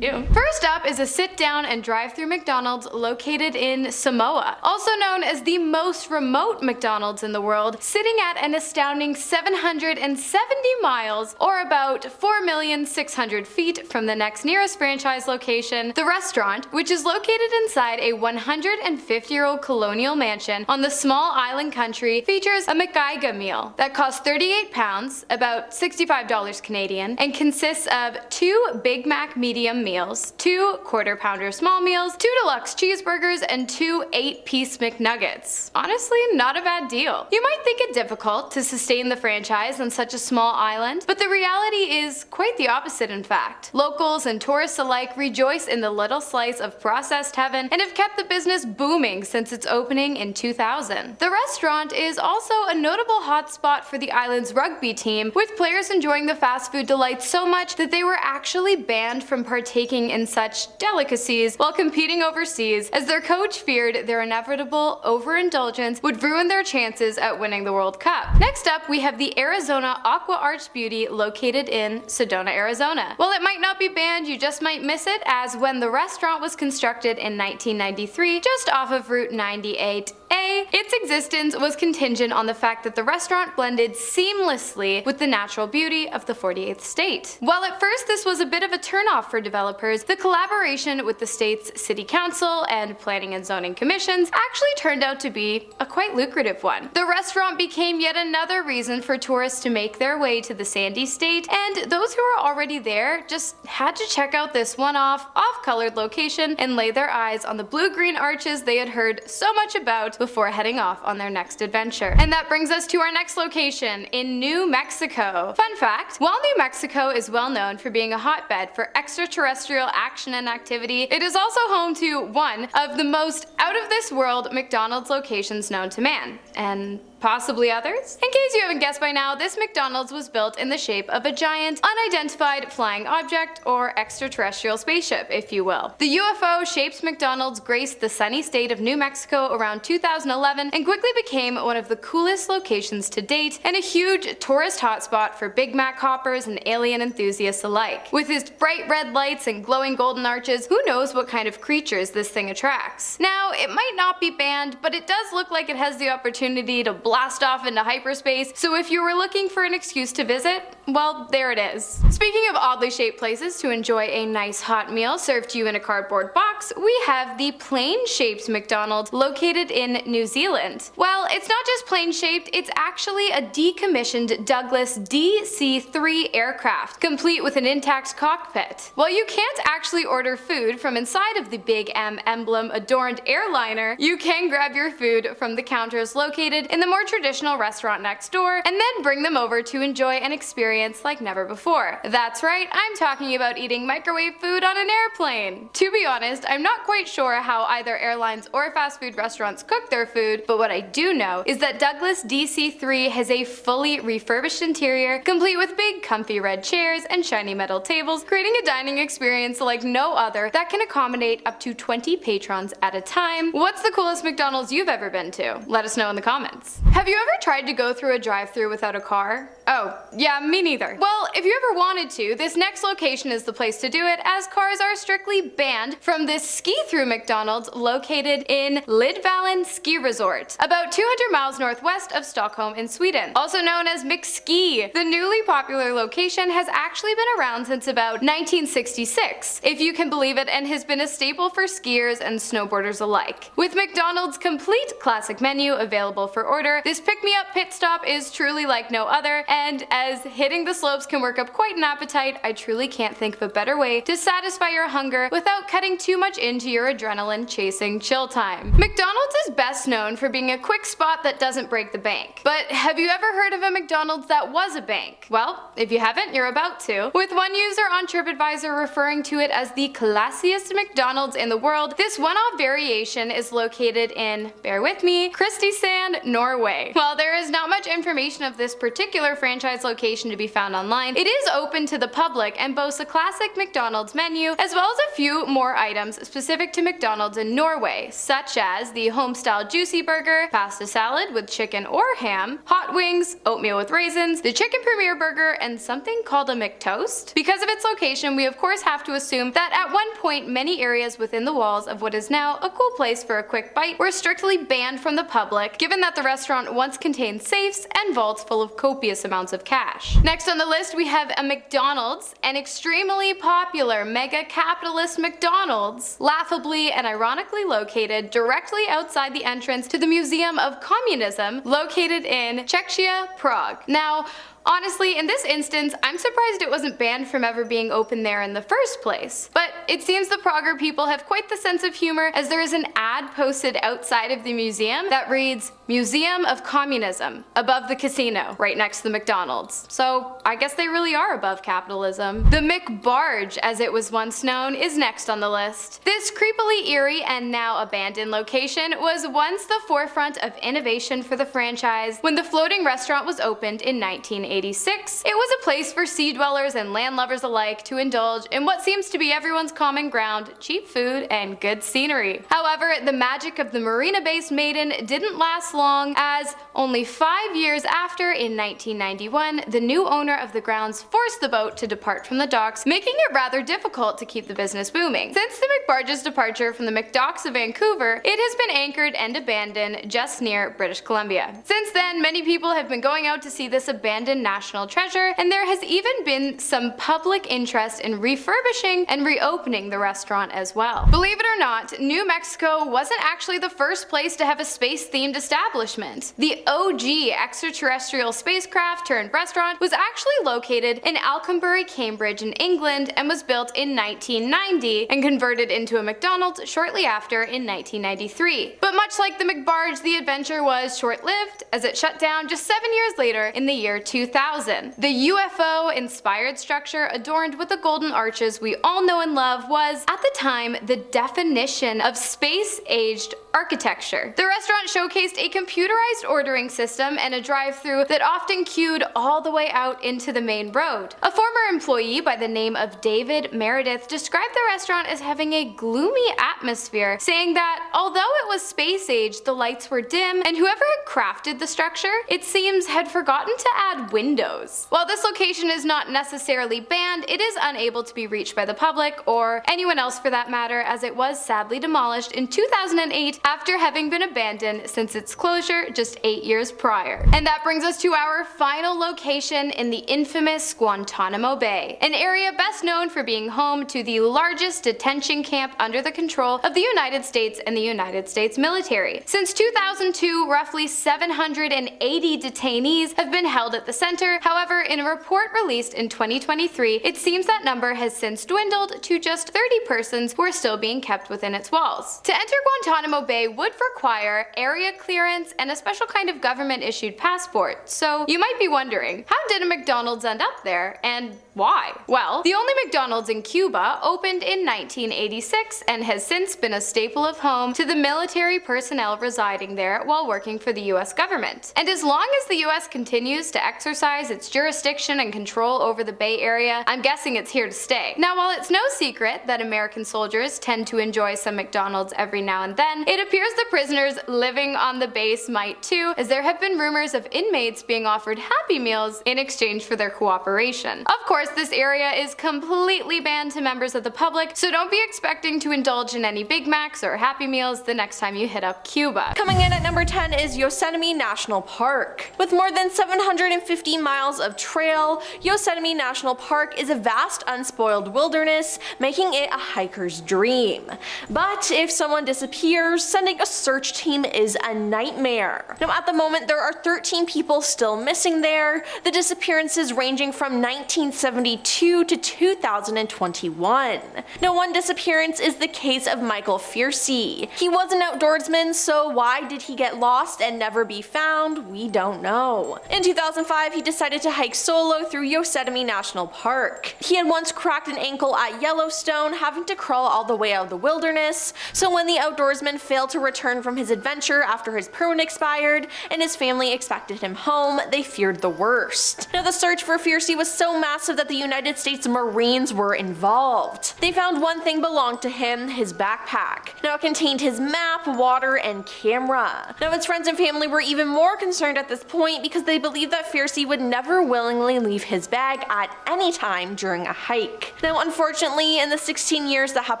ew. First up is a sit-down and drive-through McDonald's located in Samoa. Also known as the most remote McDonald's in the world, sitting at an astounding 770 miles, or about 4,600,000 feet from the next nearest franchise location, the restaurant, which is located inside a 150-year-old colonial mansion on the small island country, features a McGaiga meal that costs 38 pounds, about $65 Canadian, and consists of 2 Big Mac medium meals, 2 quarter pounder small meals, 2 deluxe cheeseburgers, and 2 8-piece McNuggets. Honestly, not a bad deal. You might think it difficult to sustain the franchise on such a small island, but the reality is quite the opposite in fact. Locals and tourists alike rejoice in the little slice of processed heaven and have kept the business booming since its opening in 2000. The restaurant is also a notable hotspot for the island's rugby team, with players enjoying the fast food delights so much that they were actually banned from partaking partaking in such delicacies while competing overseas, as their coach feared their inevitable overindulgence would ruin their chances at winning the World Cup. Next up, we have the Arizona Aqua Arts Beauty located in Sedona, Arizona. While it might not be banned, you just might miss it, as when the restaurant was constructed in 1993 just off of Route 98A, its existence was contingent on the fact that the restaurant blended seamlessly with the natural beauty of the 48th state. While at first this was a bit of a turnoff for developers, the collaboration with the state's city council and planning and zoning commissions actually turned out to be a quite lucrative one. The restaurant became yet another reason for tourists to make their way to the Sandy State, and those who were already there just had to check out this one-off, off-colored location and lay their eyes on the blue-green arches they had heard so much about before heading off on their next adventure. And that brings us to our next location, in New Mexico. Fun fact, while New Mexico is well known for being a hotbed for extraterrestrial action and activity, it is also home to one of the most out-of-this-world McDonald's locations known to man. And possibly others? In case you haven't guessed by now, this McDonald's was built in the shape of a giant, unidentified flying object, or extraterrestrial spaceship, if you will. The UFO-shaped McDonald's graced the sunny state of New Mexico around 2011 and quickly became one of the coolest locations to date and a huge tourist hotspot for Big Mac hoppers and alien enthusiasts alike. With its bright red lights and glowing golden arches, who knows what kind of creatures this thing attracts. Now, it might not be banned, but it does look like it has the opportunity to blast off into hyperspace, so if you were looking for an excuse to visit, well, there it is. Speaking of oddly shaped places to enjoy a nice hot meal served to you in a cardboard box, we have the plane-shaped McDonald's located in New Zealand. Well, it's not just plane-shaped, it's actually a decommissioned Douglas DC-3 aircraft, complete with an intact cockpit. While you can't actually order food from inside of the Big M emblem-adorned airliner, you can grab your food from the counters located in the more traditional restaurant next door, and then bring them over to enjoy an experience like never before. That's right, I'm talking about eating microwave food on an airplane. To be honest, I'm not quite sure how either airlines or fast food restaurants cook their food, but what I do know is that Douglas DC-3 has a fully refurbished interior, complete with big comfy red chairs and shiny metal tables, creating a dining experience like no other that can accommodate up to 20 patrons at a time. What's the coolest McDonald's you've ever been to? Let us know in the comments. Have you ever tried to go through a drive-thru without a car? Oh, yeah, me neither. Well, if you ever wanted to, this next location is the place to do it, as cars are strictly banned from this ski-through McDonald's located in Lidvallen Ski Resort, about 200 miles northwest of Stockholm in Sweden. Also known as McSki, the newly popular location has actually been around since about 1966, if you can believe it, and has been a staple for skiers and snowboarders alike. With McDonald's complete classic menu available for order, this pick-me-up pit stop is truly like no other, and as hitting the slopes can work up quite an appetite, I truly can't think of a better way to satisfy your hunger without cutting too much into your adrenaline-chasing chill time. McDonald's is best known for being a quick spot that doesn't break the bank. But have you ever heard of a McDonald's that was a bank? Well, if you haven't, you're about to. With one user on TripAdvisor referring to it as the classiest McDonald's in the world, this one-off variation is located in, bear with me, Kristiansand, Norway. While there is not much information of this particular franchise location to be found online, it is open to the public and boasts a classic McDonald's menu, as well as a few more items specific to McDonald's in Norway, such as the home-style juicy burger, pasta salad with chicken or ham, hot wings, oatmeal with raisins, the chicken premier burger, and something called a McToast. Because of its location, we of course have to assume that at one point many areas within the walls of what is now a cool place for a quick bite were strictly banned from the public, given that the restaurant once contained safes and vaults full of copious amounts of cash. Next on the list, we have a McDonald's, an extremely popular mega capitalist McDonald's, laughably and ironically located directly outside the entrance to the Museum of Communism, located in Czechia, Prague. Now, honestly, in this instance, I'm surprised it wasn't banned from ever being open there in the first place. But it seems the Prager people have quite the sense of humor, as there is an ad posted outside of the museum that reads, "Museum of Communism," above the casino, right next to the McDonald's. So I guess they really are above capitalism. The McBarge, as it was once known, is next on the list. This creepily eerie and now abandoned location was once the forefront of innovation for the franchise when the floating restaurant was opened in 1980. 1986, it was a place for sea dwellers and landlubbers alike to indulge in what seems to be everyone's common ground: cheap food and good scenery. However, the magic of the marina-based Maiden didn't last long, as only 5 years after, in 1991, the new owner of the grounds forced the boat to depart from the docks, making it rather difficult to keep the business booming. Since the McBarge's departure from the McDocks of Vancouver, it has been anchored and abandoned just near British Columbia. Since then, many people have been going out to see this abandoned national treasure, and there has even been some public interest in refurbishing and reopening the restaurant as well. Believe it or not, New Mexico wasn't actually the first place to have a space-themed establishment. The OG extraterrestrial spacecraft turned restaurant was actually located in Alconbury, Cambridge in England, and was built in 1990 and converted into a McDonald's shortly after in 1993. But much like the McBarge, the adventure was short-lived, as it shut down just 7 years later in the year 2000. The UFO-inspired structure adorned with the golden arches we all know and love was, at the time, the definition of space-aged architecture. The restaurant showcased a computerized ordering system and a drive-thru that often queued all the way out into the main road. A former employee by the name of David Meredith described the restaurant as having a gloomy atmosphere, saying that although it was space-age, the lights were dim, and whoever had crafted the structure, it seems, had forgotten to add windows. While this location is not necessarily banned, it is unable to be reached by the public, or anyone else for that matter, as it was sadly demolished in 2008 after having been abandoned since its closure just 8 years prior. And that brings us to our final location in the infamous Guantanamo Bay, an area best known for being home to the largest detention camp under the control of the United States and the United States military. Since 2002, roughly 780 detainees have been held at the center. However, in a report released in 2023, it seems that number has since dwindled to just 30 persons who are still being kept within its walls. To enter Guantanamo Bay would require area clearance and a special kind of government-issued passport. So you might be wondering, how did a McDonald's end up there, and why? Well, the only McDonald's in Cuba opened in 1986 and has since been a staple of home to the military personnel residing there while working for the US government. And as long as the US continues to exercise its jurisdiction and control over the Bay Area, I'm guessing it's here to stay. Now, while it's no secret that American soldiers tend to enjoy some McDonald's every now and then, it appears the prisoners living on the base might too, as there have been rumors of inmates being offered Happy Meals in exchange for their cooperation. Of course, this area is completely banned to members of the public, so don't be expecting to indulge in any Big Macs or Happy Meals the next time you hit up Cuba. Coming in at number 10 is Yosemite National Park. With more than 750 miles of trail, Yosemite National Park is a vast unspoiled wilderness, making it a hiker's dream. But if someone disappears, sending a search team is a nightmare. Now, at the moment, there are 13 people still missing there, the disappearances ranging from 1972 to 2021. Now, one disappearance is the case of Michael Fiercy. He was an outdoorsman, so why did he get lost and never be found? We don't know. In 2005, he decided to hike solo through Yosemite National Park. He had once cracked an ankle at Yellowstone, having to crawl all the way out of the wilderness, so when the outdoorsman failed to return from his adventure after his permit expired and his family expected him home, they feared the worst. Now, the search for Fiercy was so massive that the United States Marines were involved. They found one thing belonged to him, his backpack. Now, it contained his map, water, and camera. Now, his friends and family were even more concerned at this point because they believed that Fiercy would never willingly leave his bag at any time during a hike. Now, unfortunately, in the 16 years that have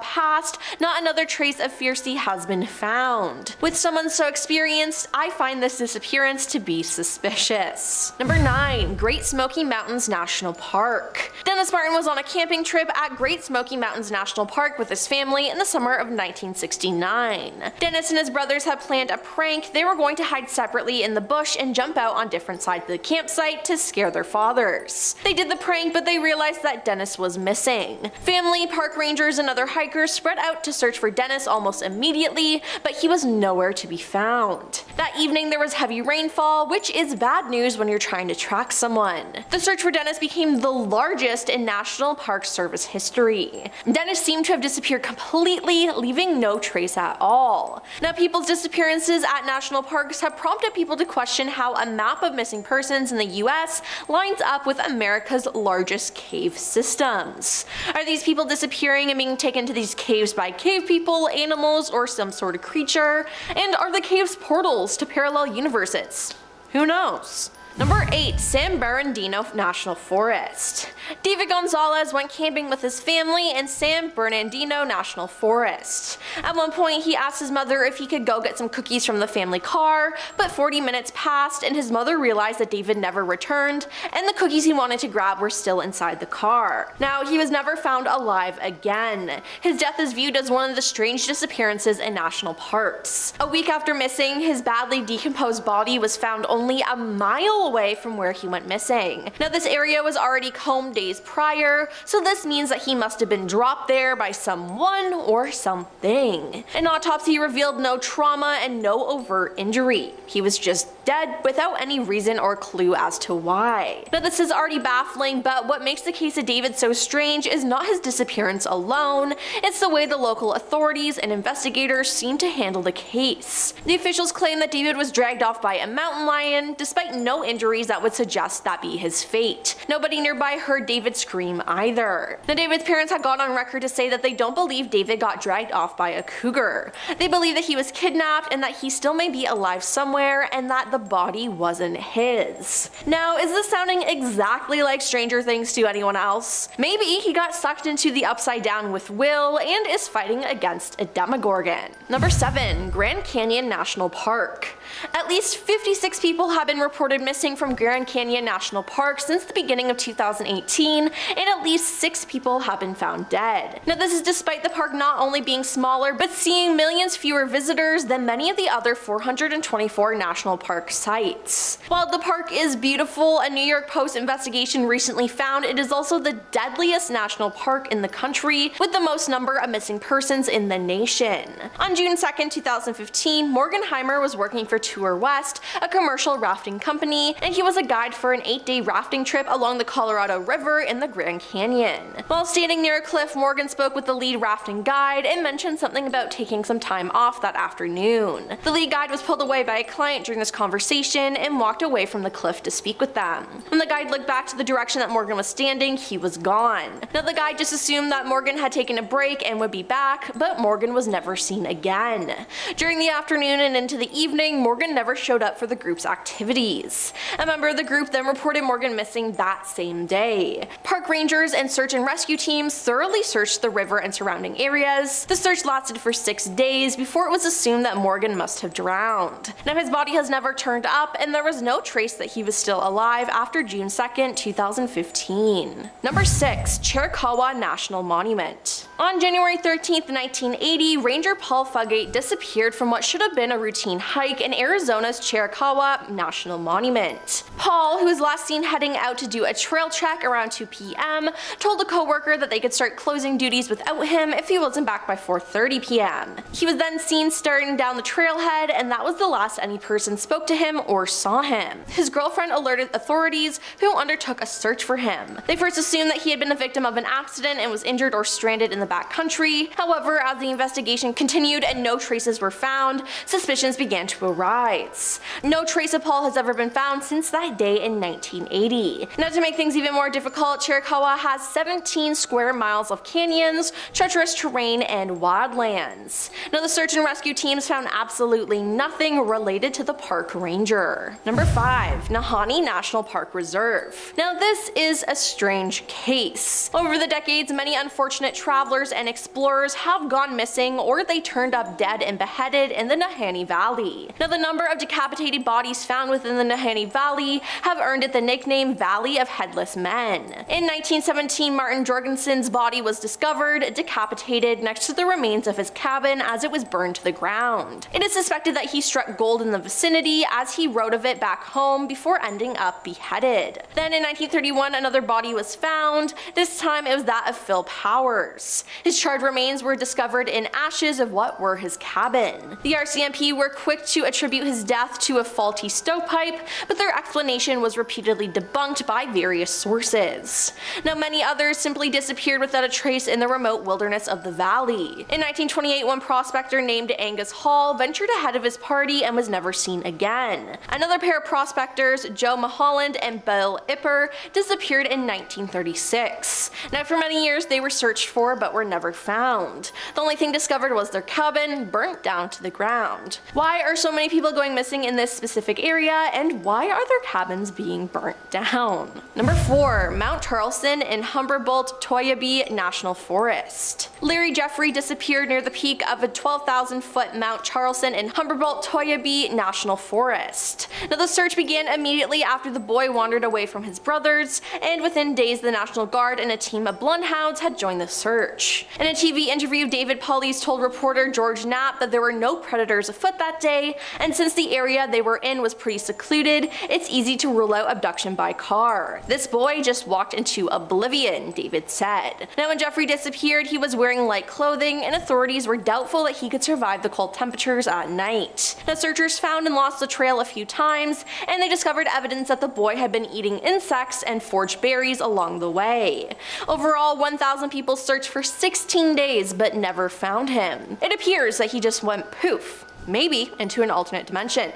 passed, not another trace of Fiercy has been found. With someone so experienced, I find this disappearance to be suspicious. Number 9. Great Smoky Mountains National Park. Dennis Martin was on a camping trip at Great Smoky Mountains National Park with his family in the summer of 1969. Dennis and his brothers had planned a prank. They were going to hide separately in the bush and jump out on different sides of the campsite to scare their fathers. They did the prank, but they realized that Dennis was missing. Family, park rangers, and other hikers spread out to search for Dennis almost immediately, but he was nowhere to be found. That evening there was heavy rainfall, which is bad news when you're trying to track someone. The search for Dennis became the largest in National Park Service history. Dennis seemed to have disappeared completely, leaving no trace at all. Now, people's disappearances at national parks have prompted people to question how a map of missing persons in the US lines up with America's largest cave systems. Are these people disappearing and being taken to these caves by cave people, animals, or some sort of creature? And are the caves portals to parallel universes? Who knows? Number 8. San Bernardino National Forest. David Gonzalez went camping with his family in San Bernardino National Forest. At one point, he asked his mother if he could go get some cookies from the family car, but 40 minutes passed and his mother realized that David never returned, and the cookies he wanted to grab were still inside the car. Now, he was never found alive again. His death is viewed as one of the strange disappearances in national parks. A week after missing, his badly decomposed body was found only a mile away from where he went missing. Now, this area was already combed days prior, so this means that he must have been dropped there by someone or something. An autopsy revealed no trauma and no overt injury. He was just dead without any reason or clue as to why. Now, this is already baffling, but what makes the case of David so strange is not his disappearance alone, it's the way the local authorities and investigators seem to handle the case. The officials claim that David was dragged off by a mountain lion, despite no injuries that would suggest that be his fate. Nobody nearby heard David scream either. Now, David's parents had gone on record to say that they don't believe David got dragged off by a cougar. They believe that he was kidnapped and that he still may be alive somewhere and that the body wasn't his. Now, is this sounding exactly like Stranger Things to anyone else? Maybe he got sucked into the Upside Down with Will and is fighting against a Demogorgon. Number 7. Grand Canyon National Park. At least 56 people have been reported missing from Grand Canyon National Park since the beginning of 2018, and at least 6 people have been found dead. Now, this is despite the park not only being smaller, but seeing millions fewer visitors than many of the other 424 national park sites. While the park is beautiful, a New York Post investigation recently found it is also the deadliest national park in the country, with the most number of missing persons in the nation. On June 2nd, 2015, Morgenheimer was working for Tour West, a commercial rafting company, and he was a guide for an 8-day rafting trip along the Colorado River in the Grand Canyon. While standing near a cliff, Morgan spoke with the lead rafting guide and mentioned something about taking some time off that afternoon. The lead guide was pulled away by a client during this conversation and walked away from the cliff to speak with them. When the guide looked back to the direction that Morgan was standing, he was gone. Now, the guide just assumed that Morgan had taken a break and would be back, but Morgan was never seen again. During the afternoon and into the evening, Morgan never showed up for the group's activities. A member of the group then reported Morgan missing that same day. Park rangers and search and rescue teams thoroughly searched the river and surrounding areas. The search lasted for 6 days before it was assumed that Morgan must have drowned. Now, his body has never turned up, and there was no trace that he was still alive after June 2nd, 2015. Number 6. Chiricahua National Monument. On January 13th, 1980, Ranger Paul Fugate disappeared from what should have been a routine hike in Arizona's Chiricahua National Monument. Paul, who was last seen heading out to do a trail check around 2 p.m., told a coworker that they could start closing duties without him if he wasn't back by 4:30 p.m. He was then seen starting down the trailhead, and that was the last any person spoke to him or saw him. His girlfriend alerted authorities, who undertook a search for him. They first assumed that he had been a victim of an accident and was injured or stranded in the backcountry. However, as the investigation continued and no traces were found, suspicions began to arise. No trace of Paul has ever been found since that day in 1980. Now, to make things even more difficult, Chiricahua has 17 square miles of canyons, treacherous terrain, and wildlands. Now, the search and rescue teams found absolutely nothing related to the park ranger. Number 5. Nahanni National Park Reserve. Now, this is a strange case. Over the decades, many unfortunate travelers and explorers have gone missing, or they turned up dead and beheaded in the Nahanni Valley. Now, the number of decapitated bodies found within the Nahanni Valley Valley have earned it the nickname Valley of Headless Men. In 1917, Martin Jorgensen's body was discovered decapitated next to the remains of his cabin as it was burned to the ground. It is suspected that he struck gold in the vicinity as he wrote of it back home before ending up beheaded. Then in 1931, another body was found. This time it was that of Phil Powers. His charred remains were discovered in ashes of what were his cabin. The RCMP were quick to attribute his death to a faulty stovepipe, but their explanation was repeatedly debunked by various sources. Now, many others simply disappeared without a trace in the remote wilderness of the valley. In 1928, one prospector named Angus Hall ventured ahead of his party and was never seen again. Another pair of prospectors, Joe Mulholland and Bill Ipper, disappeared in 1936. Now, for many years they were searched for but were never found. The only thing discovered was their cabin, burnt down to the ground. Why are so many people going missing in this specific area, and why are their cabins being burnt down? Number 4. Mount Charleston in Humboldt-Toyabee National Forest. Larry Jeffrey disappeared near the peak of a 12,000-foot Mount Charleston in Humboldt-Toyabee National Forest. Now, the search began immediately after the boy wandered away from his brothers, and within days the National Guard and a team of bloodhounds had joined the search. In a TV interview, David Paulies told reporter George Knapp that there were no predators afoot that day, and since the area they were in was pretty secluded, it's easy to rule out abduction by car. This boy just walked into oblivion, David said. Now, when Jeffrey disappeared, he was wearing light clothing, and authorities were doubtful that he could survive the cold temperatures at night. Now, searchers found and lost the trail a few times, and they discovered evidence that the boy had been eating insects and forged berries along the way. Overall, 1,000 people searched for 16 days but never found him. It appears that he just went poof, maybe into an alternate dimension.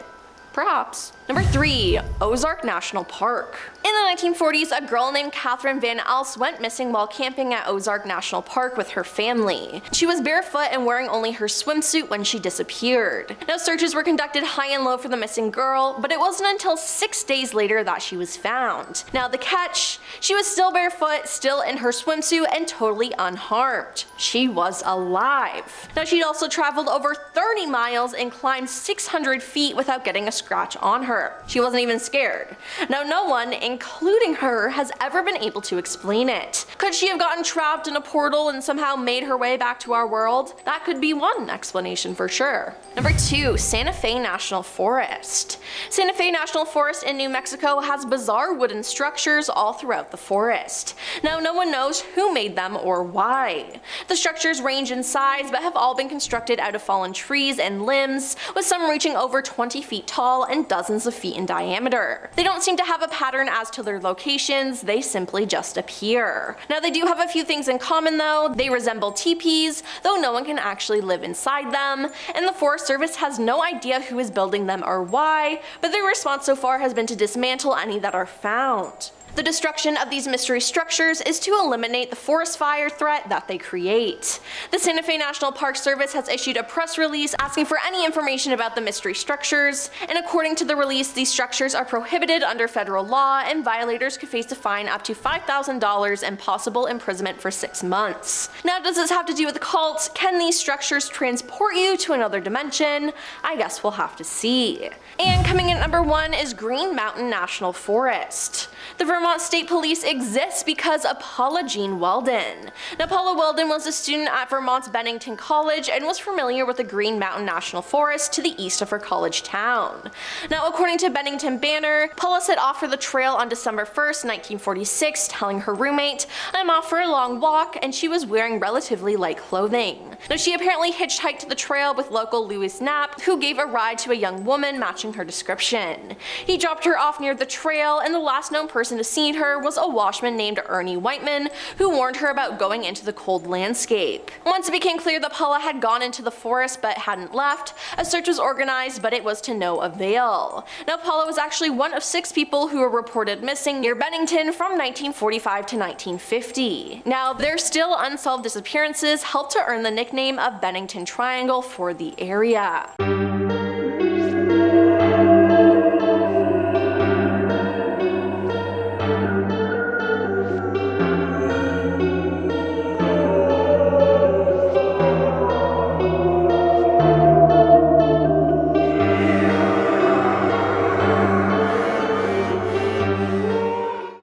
Perhaps. Number 3. Ozark National Park. In the 1940s, a girl named Catherine Van Alst went missing while camping at Ozark National Park with her family. She was barefoot and wearing only her swimsuit when she disappeared. Now, searches were conducted high and low for the missing girl, but it wasn't until 6 days later that she was found. Now, the catch: she was still barefoot, still in her swimsuit, and totally unharmed. She was alive. Now, she'd also traveled over 30 miles and climbed 600 feet without getting a scratch on her. She wasn't even scared. Now, no one, including her, has ever been able to explain it. Could she have gotten trapped in a portal and somehow made her way back to our world? That could be one explanation for sure. Number 2. Santa Fe National Forest. Santa Fe National Forest in New Mexico has bizarre wooden structures all throughout the forest. Now, no one knows who made them or why. The structures range in size but have all been constructed out of fallen trees and limbs, with some reaching over 20 feet tall and dozens of feet in diameter. They don't seem to have a pattern as to their locations, they simply just appear. Now, they do have a few things in common though. They resemble teepees, though no one can actually live inside them, and the Forest Service has no idea who is building them or why, but their response so far has been to dismantle any that are found. The destruction of these mystery structures is to eliminate the forest fire threat that they create. The Santa Fe National Park Service has issued a press release asking for any information about the mystery structures, and according to the release, these structures are prohibited under federal law and violators could face a fine up to $5,000 and possible imprisonment for 6 months. Now, does this have to do with the cult? Can these structures transport you to another dimension? I guess we'll have to see. And coming in at number 1 is Green Mountain National Forest. The Vermont State Police exists because of Paula Jean Weldon. Now, Paula Weldon was a student at Vermont's Bennington College and was familiar with the Green Mountain National Forest to the east of her college town. Now, according to Bennington Banner, Paula set off for the trail on December 1st, 1946, telling her roommate, "I'm off for a long walk," and she was wearing relatively light clothing. Now, she apparently hitchhiked to the trail with local Louis Knapp, who gave a ride to a young woman matching her description. He dropped her off near the trail, and the last known person to see her was a washman named Ernie Whiteman, who warned her about going into the cold landscape. Once it became clear that Paula had gone into the forest but hadn't left, a search was organized, but it was to no avail. Now, Paula was actually one of 6 people who were reported missing near Bennington from 1945 to 1950. Now, their still unsolved disappearances helped to earn the nickname of Bennington Triangle for the area.